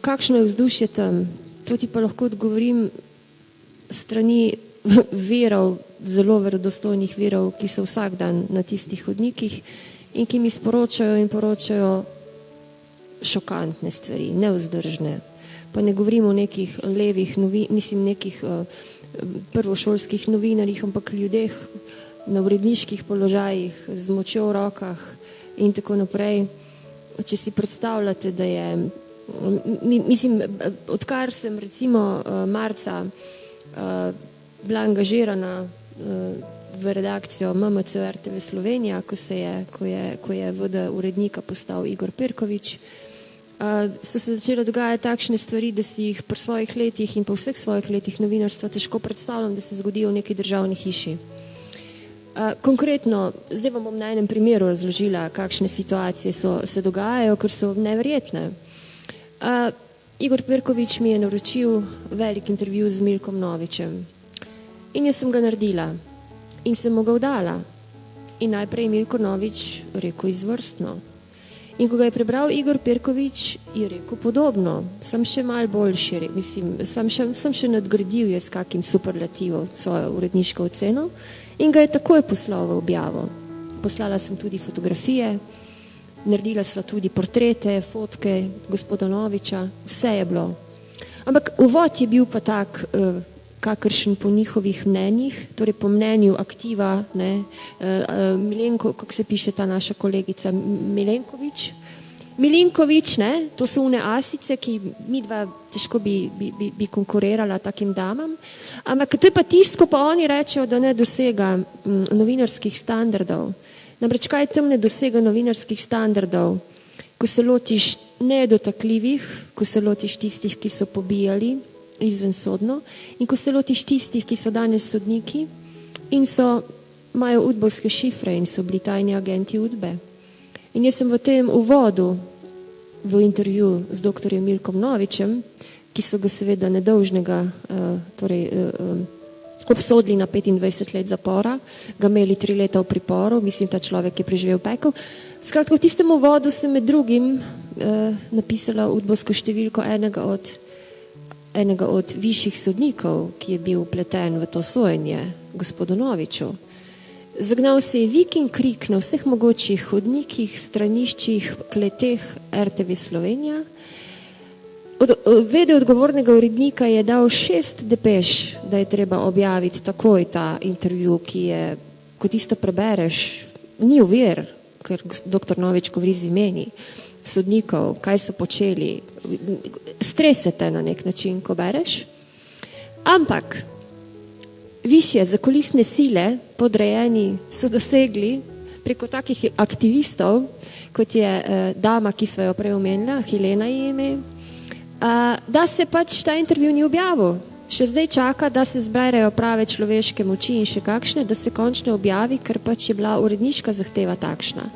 kakšno je vzdušje tam, to ti pa lahko odgovorim strani verov, zelo verodostojnih verov, ki so vsak dan na tistih hodnikih in ki mi sporočajo in poročajo šokantne stvari, nevzdržne. Pa ne govorimo o nekih levih, nekih prvošolskih novinarjih, ampak ljudeh na uredniških položajih, z močjo v rokah in tako naprej. Če si predstavljate, da je, mislim, odkar sem recimo marca bila angažirana v redakcijo MMC RTV Slovenija, ko je VD urednika postal Igor Perkovič, so se začele dogajati takšne stvari, da si jih pri svojih letih in po vseh svojih letih novinarstva težko predstavljam, da se zgodijo v neki državni hiši. Konkretno, zdaj vam bom na enem primeru razložila, kakšne situacije se dogajajo, ker so neverjetne. Igor Perkovič mi je naročil velik intervju z Milkom Novičem in jaz sem ga naredila in sem mu ga dala. In najprej Milko Novič rekel izvrstno. In ko ga je prebral Igor Perkovič, je rekel podobno, sem še malo boljši, mislim, sem še nadgradil je s kakim superlativom svojo uredniško oceno in ga je takoj poslal v objavo. Poslala sem tudi fotografije, naredila sva tudi portrete, fotke gospoda Noviča, vse je bilo. Ampak uvod je bil pa tak, kakršen po njihovih mnenjih, torej po mnenju aktiva, Milenko, kako se piše ta naša kolegica, Milinković, to so one asice, ki midva težko bi konkurirala takim damam, ampak to je pa tisto, ko pa oni rečejo, da ne dosega novinarskih standardov. Namreč kaj tam ne dosega novinarskih standardov, ko se lotiš nedotakljivih, ko se lotiš tistih, ki so pobijali izvensodno in ko se lotiš tistih, ki so danes sodniki in imajo udbovske šifre in so bili tajni agenti udbe. In jaz sem v tem uvodu v intervju z doktorjem Milkom Novičem, ki so ga seveda nedolžnega obsodili na 25 let zapora, ga imeli 3 leta v priporu, mislim, ta človek je preživel pekel. Skratka, v tistem uvodu sem med drugim napisala udbovsko številko enega od višjih sodnikov, ki je bil vpleten v to sojenje, gospodu Noviču. Zagnal se je vik in krik na vseh mogočih hodnikih, straniščih, kleteh RTV Slovenija. Vede odgovornega urednika je dal 6 depeš, da je treba objaviti takoj ta intervju, ki je, ko tisto prebereš, ni ovir, ker doktor Novič govori z imeni sodnikov, kaj so počeli, stresete na nek način, ko bereš. Ampak višje zakulisne sile, podrejeni, so dosegli preko takih aktivistov, kot je dama, ki sva jo prej omenila, Helena je ime, da se pač ta intervju ni objavil. Še zdaj čaka, da se zberejo prave človeške moči in še kakšne, da se končno objavi, ker pač je bila uredniška zahteva takšna.